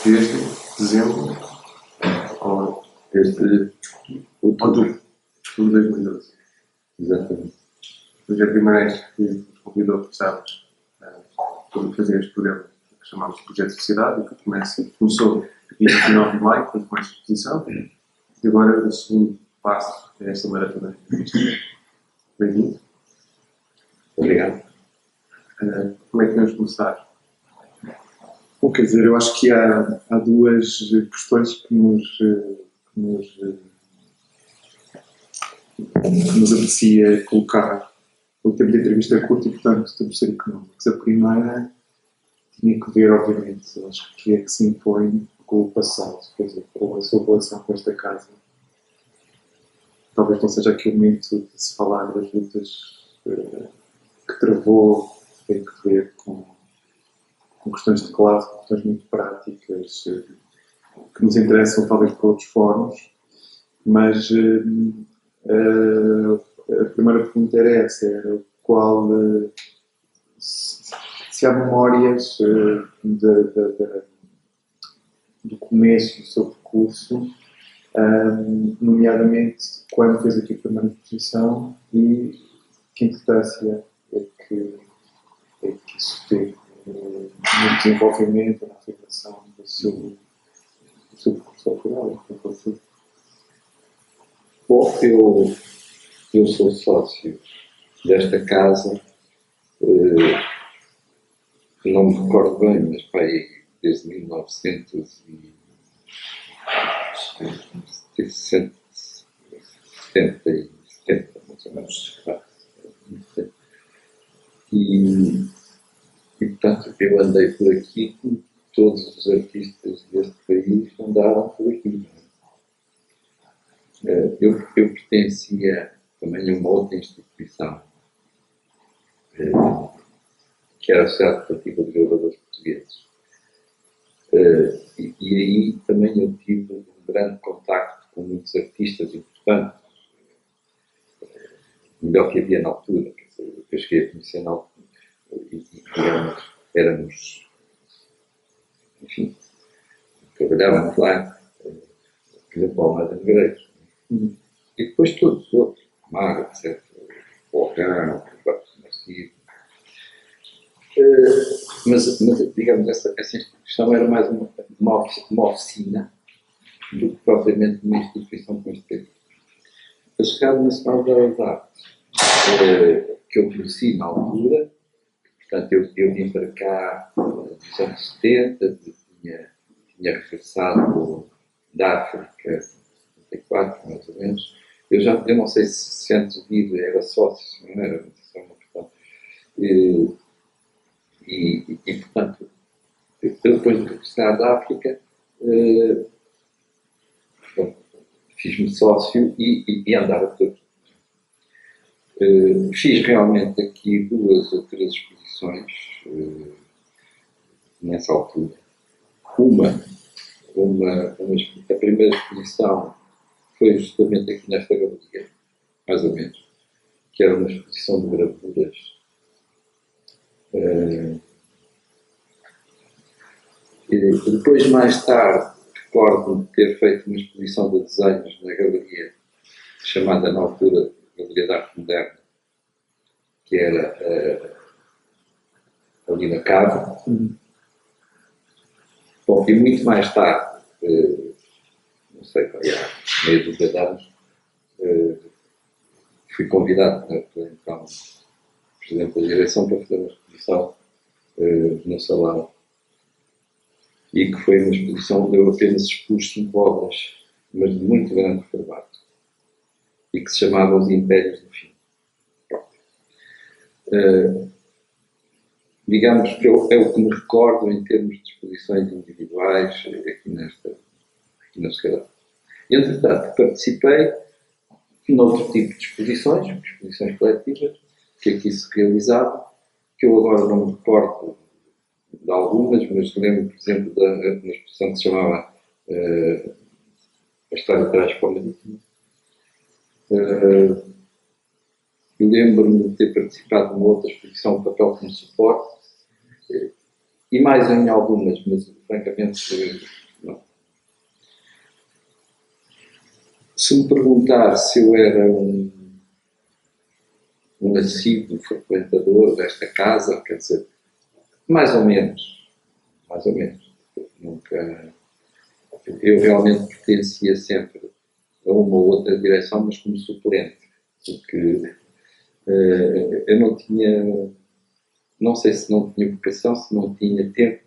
desde dezembro ou Desde outubro de 2012. Exatamente. Hoje é a primeira vez que nos convidou para fazer este programa que chamamos de Projeto de Sociedade, que começou aqui no 29 de maio, com a exposição, e agora o segundo passo é esta maratona de entrevistas. Bem-vindo. Obrigado. Como é que vamos começar? Bom, quer dizer, eu acho que há duas questões que nos apetecia colocar. O tempo de entrevista é curto e, portanto, temos de ser económicos. A primeira tinha que ver, obviamente, acho que é que se impõe com o passado, quer dizer, com a sua relação com esta casa. Talvez não seja aqui o momento de se falar das lutas que travou, que tem que ver com questões de classe, questões muito práticas, que nos interessam talvez para outros fóruns, mas a primeira pergunta era essa, era qual, se há memórias do começo do seu percurso, nomeadamente quando fez aqui a primeira exposição e que importância é que isso teve no desenvolvimento, na afirmação do seu percurso autoral. Bom, eu sou sócio desta casa, não me recordo bem, mas desde 1970, mais ou menos. E, portanto, eu andei por aqui como todos os artistas deste país andaram por aqui. Eu pertencia também a uma outra instituição, que era a Sociedade Cooperativa de Gravadores Portugueses. E aí também eu tive um grande contacto com muitos artistas importantes, melhor que havia na altura, eu cheguei a conhecer na altura, e éramos, enfim, trabalhávamos lá, por exemplo, ao Almeida Negreiros. E depois todos os outros, Maga, etc., o Alcão, mas digamos, essa instituição era mais uma oficina do que propriamente uma instituição com este tipo. A Sociedade Nacional das Artes, que eu conheci na altura, portanto, eu vim para cá nos anos 70, tinha regressado da África, 74, mais ou menos. Eu não sei se antes de ir era sócio, se não era, isso é uma questão. E portanto, eu depois de regressar da África, fiz-me sócio e andava por aqui. Fiz realmente aqui 2 ou 3 exposições nessa altura. A primeira exposição foi justamente aqui nesta galeria, mais ou menos, que era uma exposição de gravuras. Depois, mais tarde, recordo-me de ter feito uma exposição de desenhos na galeria, chamada na altura Galeria de Arte Moderna, que era ali na Cava. Bom, e muito mais tarde, não sei, há meia dúzia de anos, fui convidado pelo então Presidente da Direção para fazer uma exposição no Salão, e que foi uma exposição onde eu apenas expus 5 obras, mas de muito grande formato, e que se chamava Os Impérios do Fim. Digamos que é o que me recordo em termos de exposições individuais aqui na Sociedade. Entretanto, participei noutro tipo de exposições coletivas, que aqui se realizavam, que eu agora não me recordo de algumas, mas lembro, por exemplo, de uma exposição que se chamava A História de Trás para o Marítimo. Lembro-me de ter participado numa outra exposição, Papel como Suporte, e mais em algumas, mas francamente não. Se me perguntar se eu era um assíduo frequentador desta casa, quer dizer, mais ou menos, mais ou menos. Nunca, eu realmente pertencia sempre a uma ou outra direção, mas como suplente, porque eu não tinha, não sei se não tinha vocação, se não tinha tempo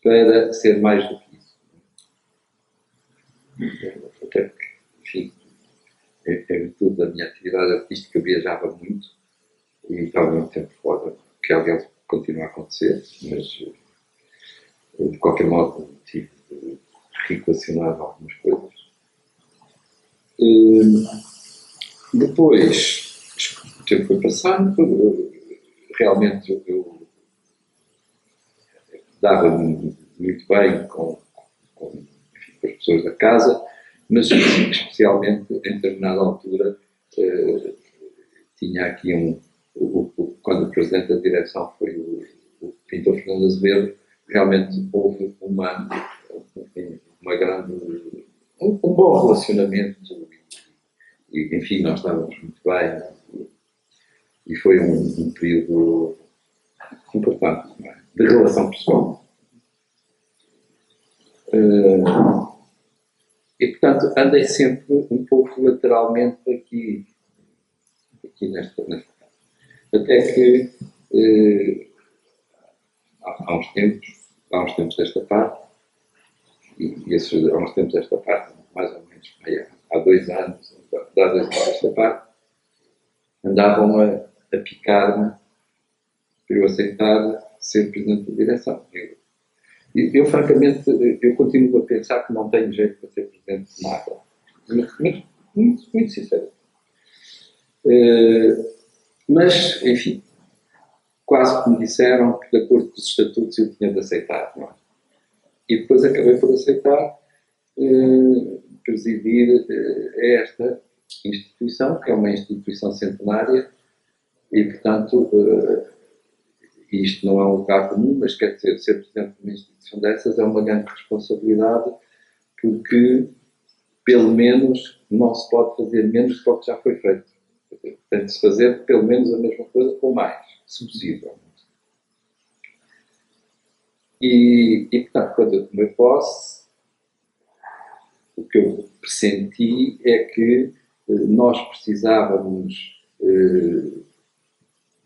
para ser mais do que isso. Até porque, enfim, em virtude da minha atividade artística, eu viajava muito e estava muito tempo fora, que aliás continua a acontecer, mas de qualquer modo tive de reequacionar algumas coisas. Depois, o tempo foi passando, realmente eu dava-me muito bem com as pessoas da casa, mas especialmente em determinada altura tinha aqui quando o presidente da direção foi o pintor Fernando Azevedo, realmente houve uma grande, um bom relacionamento e enfim, nós estávamos muito bem e foi um período importante, não é? De relação pessoal. E portanto andei sempre um pouco lateralmente aqui nesta até que há uns tempos desta parte, há uns tempos desta parte, mais ou menos há 2 anos, desta parte, andavam a picar-me para eu aceitar ser presidente da direção. Eu francamente, eu continuo a pensar que não tenho jeito para ser presidente de nada. Mas muito sincero. Mas, enfim, quase que me disseram que, de acordo com os estatutos, eu tinha de aceitar. Não é? E depois acabei por aceitar presidir esta instituição, que é uma instituição centenária, e, portanto, isto não é um lugar comum, mas quer dizer, ser presidente de uma instituição dessas é uma grande responsabilidade, porque, pelo menos, não se pode fazer menos do que já foi feito. Tem de se fazer pelo menos a mesma coisa ou mais, se possível. E portanto, quando eu tomei posse, o que eu pressenti é que nós precisávamos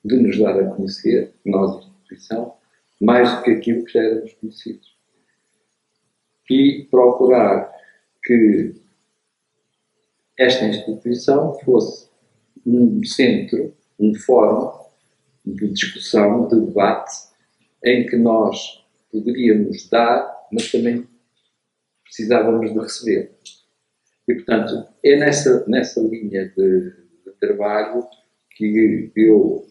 de nos dar a conhecer, nós, instituição, mais do que aquilo que já éramos conhecidos. E procurar que esta instituição fosse um centro, um fórum de discussão, de debate, em que nós poderíamos dar, mas também precisávamos de receber. E, portanto, é nessa linha de trabalho que eu,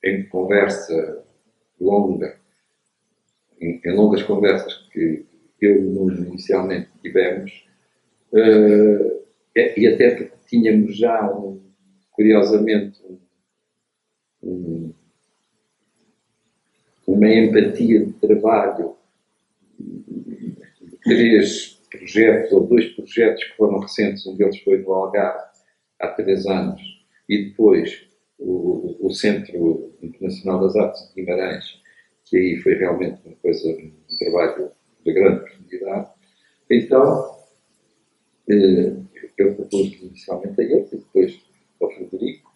em conversa longa, em longas conversas que eu e o Nuno inicialmente tivemos, e até porque tínhamos já, curiosamente, uma empatia de trabalho, 3 projetos ou 2 projetos que foram recentes, um deles foi no Algarve há 3 anos, e depois o Centro Internacional das Artes de Guimarães, que aí foi realmente uma coisa, um trabalho de grande profundidade. Então, eu propus inicialmente a ele, e depois ao Frederico,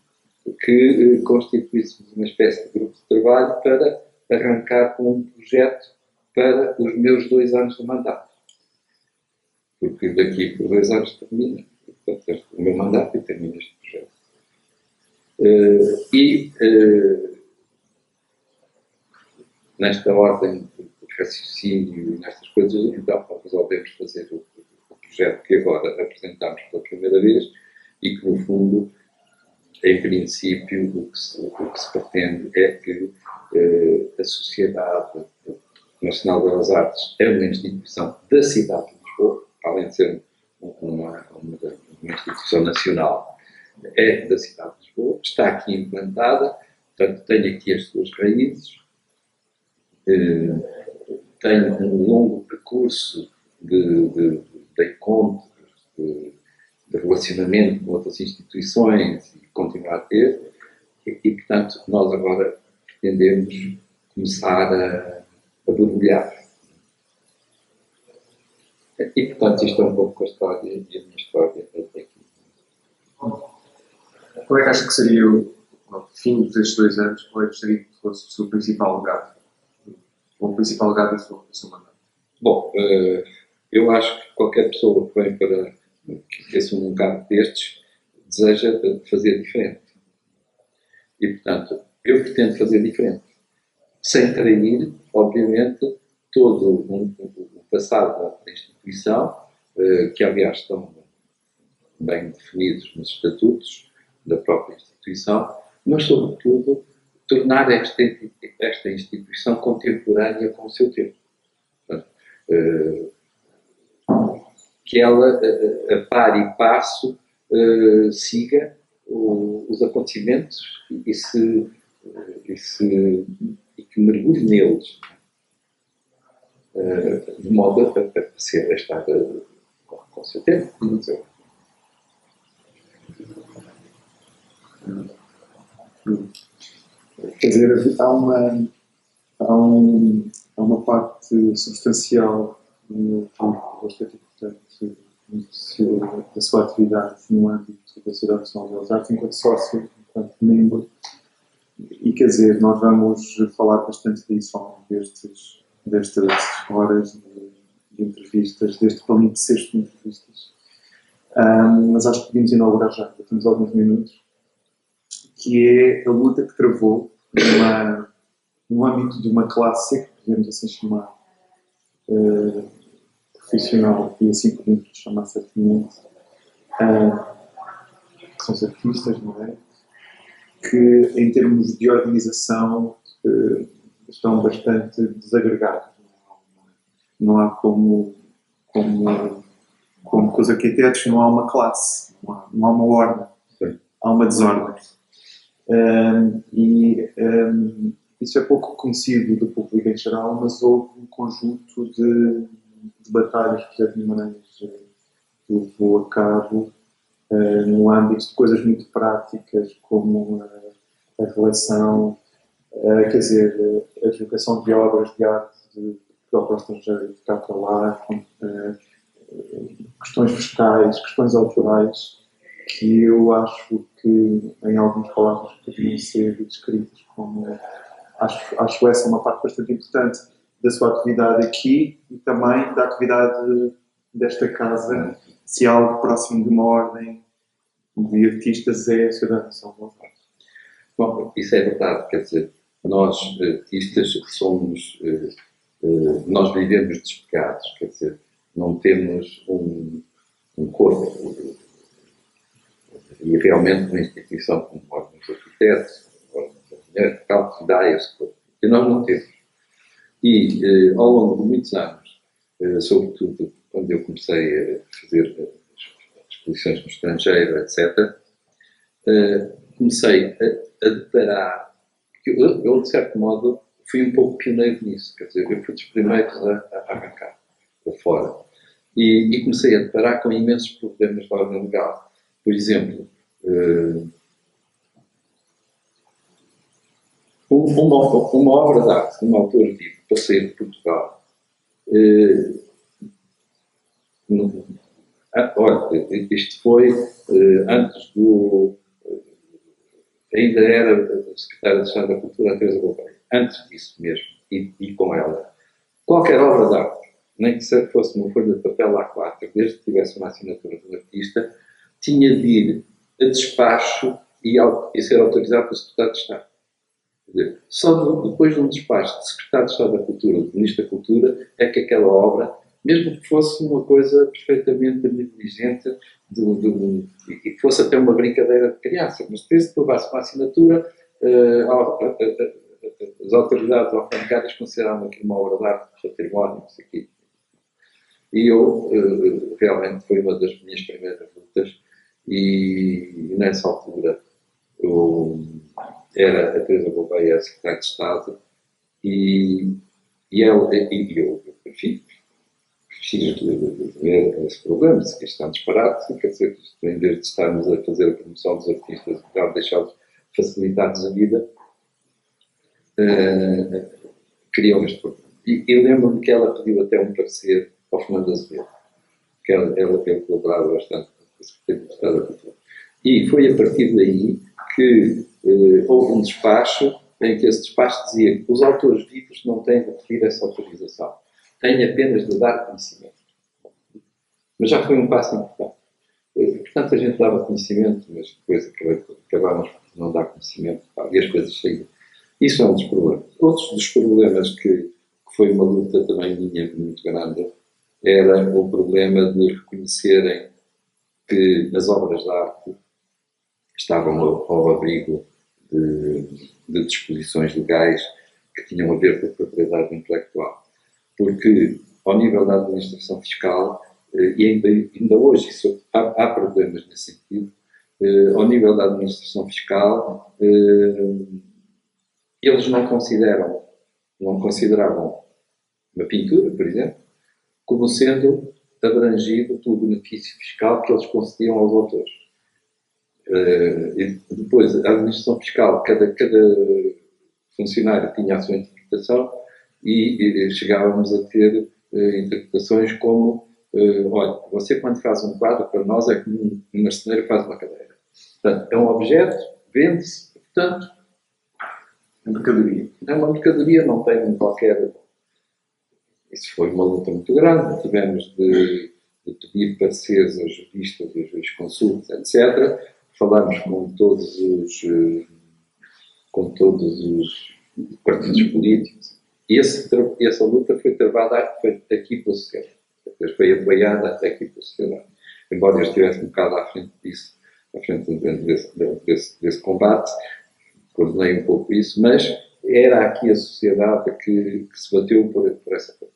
que constituíssemos uma espécie de grupo de trabalho para arrancar com um projeto para os meus 2 anos de mandato. Porque daqui por 2 anos termina, portanto, o meu mandato e termina este projeto. Nesta ordem de raciocínio e nestas coisas, então resolvemos fazer o projeto que agora apresentamos pela primeira vez e que, no fundo, em princípio, o que se pretende é que a Sociedade Nacional das Artes é uma instituição da cidade de Lisboa, além de ser uma instituição nacional, é da cidade de Lisboa, está aqui implantada, portanto tem aqui as suas raízes tenho um longo percurso de encontros, de relacionamento com outras instituições e continuar a ter, e portanto, nós agora pretendemos começar a borbulhar. E, portanto, isto é um pouco a história e a minha história até aqui. Qual é que acha que seria ao fim destes 2 anos, qual é que gostaria que fosse o seu principal legado? Ou o principal legado do seu mandato? Bom, eu acho que qualquer pessoa que vem para que assume um cargo destes deseja fazer diferente. E, portanto, eu pretendo fazer diferente. Sem trair, obviamente, todo o passado da instituição, que aliás estão bem definidos nos estatutos da própria instituição, mas, sobretudo, tornar esta instituição contemporânea com o seu tempo. Portanto, que ela, a par e passo, siga os acontecimentos e que mergulhe neles, de modo a estar com o seu tempo. Quer dizer, há uma parte substancial bastante importante da sua atividade no âmbito da Sociedade Nacional de Belas Artes, enquanto sócio, enquanto membro. E quer dizer, nós vamos falar bastante disso ao longo destas horas de entrevistas, deste palimpsesto de entrevistas. Mas acho que podemos inaugurar já, temos alguns minutos, que é a luta que travou no âmbito de uma classe, que podemos assim chamar, profissional, e assim podemos chamar certamente, que são os artistas, não é? Que em termos de organização estão bastante desagregados. Não há como com os arquitetos, não há uma classe, não há uma ordem, há uma desordem. Isso é pouco conhecido do público em geral, mas houve um conjunto de batalhas que José de Guimarães levou a cabo no âmbito de coisas muito práticas, como a relação, quer dizer, a deslocação de obras de arte de Portugal para o estrangeiro, de cá para lá, questões fiscais, questões autorais, que eu acho que, em algumas palavras, poderiam ser descritas como. Acho essa uma parte bastante importante da sua atividade aqui e também da atividade desta casa, se há algo próximo de uma ordem de artistas é a Sociedade Nacional de Belas Artes. Bom, isso é verdade, quer dizer, nós artistas somos, nós vivemos despegados, quer dizer, não temos um corpo, e realmente uma instituição como a Ordem dos Arquitetos, a Ordem dos Engenheiros, tal que dá esse corpo, que nós não temos. E ao longo de muitos anos, sobretudo quando eu comecei a fazer exposições no estrangeiro, etc., comecei a deparar, porque eu, de certo modo, fui um pouco pioneiro nisso, quer dizer, eu fui dos primeiros a arrancar para fora. E comecei a deparar com imensos problemas de ordem legal. Por exemplo, uma obra de arte de um autor vivo para sair de Portugal, olha, isto foi antes do. Ainda era secretária de Estado da Cultura, a Teresa Gouveia. Antes disso mesmo, e com ela. Qualquer obra de arte, nem que fosse uma folha de papel A4, desde que tivesse uma assinatura do artista, tinha de ir a despacho e ser autorizado pelo Secretário de Estado. Quer dizer, só depois de um despacho de Secretário de Estado da Cultura, do Ministro da Cultura, é que aquela obra, mesmo que fosse uma coisa perfeitamente negligente, e que fosse até uma brincadeira de criança, mas se levasse uma assinatura, as autoridades alfandegárias consideravam aquilo uma obra de arte, património, não sei o quê. E eu, realmente, foi uma das minhas primeiras lutas, e nessa altura eu era a Teresa Gouveia, secretária de Estado, e E eu, enfim, preciso de ver esse problema, se isto está disparado, quer dizer, em vez de estarmos a fazer a promoção dos artistas e tal, deixá-los facilitar-nos a vida, criou este problema. E eu lembro-me que ela pediu até um parecer ao Fernando Azevedo, que ela colaborava bastante com a Secretaria de Estado da Cultura. E foi a partir daí que houve um despacho em que esse despacho dizia que os autores vivos não têm de pedir essa autorização, têm apenas de dar conhecimento. Mas já foi um passo importante. Portanto, a gente dava conhecimento, mas depois acabámos por não dar conhecimento, e as coisas saíram. Isso é um dos problemas. Outros dos problemas que foi uma luta também minha muito grande era o problema de reconhecerem que as obras de arte estavam ao abrigo de disposições legais que tinham a ver com a propriedade intelectual. Porque, ao nível da administração fiscal, e ainda hoje há problemas nesse sentido, ao nível da administração fiscal, eles não consideravam uma pintura, por exemplo, como sendo abrangido pelo benefício fiscal que eles concediam aos autores. E depois, a administração fiscal, cada funcionário tinha a sua interpretação e chegávamos a ter interpretações como olha, você quando faz um quadro, para nós é como um marceneiro faz uma cadeira. Portanto, é um objeto, vende-se, portanto, é uma mercadoria, não tem qualquer... Isso foi uma luta muito grande, tivemos de pedir pareceres aos juristas, aos jurisconsultos, etc. Falámos com todos os partidos políticos e essa luta foi travada aqui pela sociedade. Foi apoiada até aqui pela sociedade. Embora eu estivesse um bocado à frente disso, à frente desse combate, coordenei um pouco isso, mas era aqui a sociedade que se bateu por essa coisa.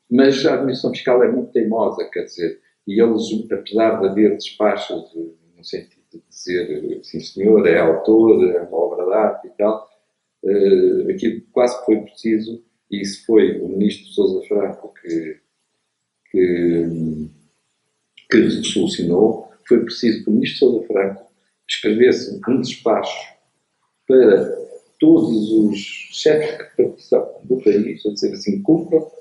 Mas a administração fiscal é muito teimosa, quer dizer, e eles, apesar de haver despachos no sentido de dizer, sim senhor, é autor, é uma obra de arte e tal, aquilo quase foi preciso, e isso foi o ministro Sousa Franco que solucionou, foi preciso que o ministro Sousa Franco escrevesse um despacho para todos os chefes de repartição do país, a dizer assim, cumpram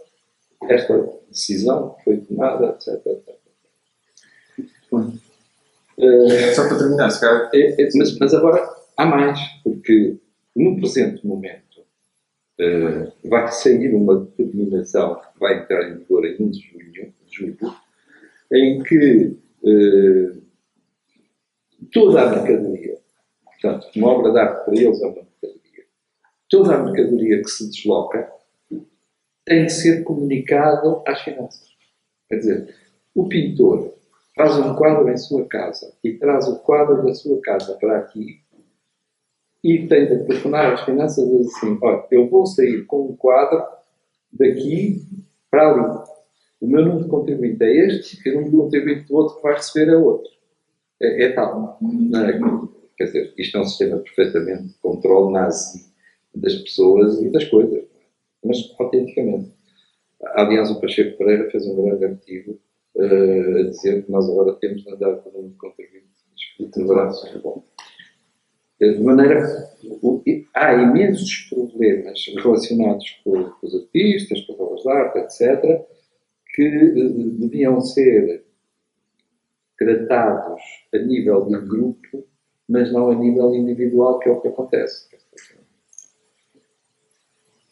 esta decisão que foi tomada, etc. Só para terminar, se calhar. Mas agora há mais, porque no presente momento vai sair uma determinação que vai entrar em vigor em 1 de julho, em que toda a mercadoria, portanto, uma obra de arte para eles é uma mercadoria, toda a mercadoria que se desloca tem de ser comunicado às finanças. Quer dizer, o pintor faz um quadro em sua casa e traz o quadro da sua casa para aqui e tem de telefonar às finanças e dizer assim, olha, eu vou sair com um quadro daqui para ali. O meu número de contribuinte é este e o número de contribuinte do outro que vai receber é outro. É tal. Não é? Quer dizer, isto é um sistema perfeitamente de controle nazi das pessoas e das coisas. Mas, autenticamente. Aliás, o Pacheco Pereira fez um grande artigo a dizer que nós agora temos de andar com o número de contribuinte escrito no braço. De maneira há imensos problemas relacionados com os artistas, com as obras de arte, etc., que deviam ser tratados a nível de grupo, mas não a nível individual, que é o que acontece.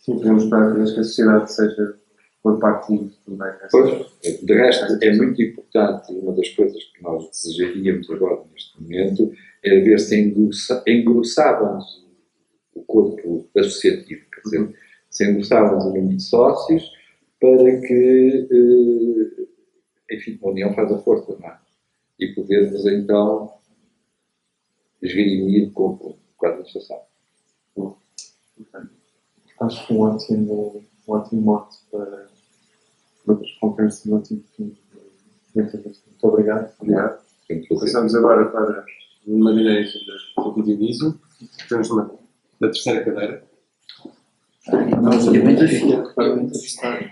Sim, podemos esperar que a sociedade seja por parte também. Pois, de resto, é muito importante, e uma das coisas que nós desejaríamos agora, neste momento, é ver se engrossávamos o corpo associativo, quer dizer, se engrossávamos o número de sócios para que, enfim, a união faz a força, não é? E podermos, então, esgrimir com a administração. Acho que um ótimo mote para outras conferências no ótimo fim. Muito obrigado. Obrigado. Passamos agora para uma dinâmica do indivíduo. Estamos na terceira cadeira. Nós também fica para entrevistar.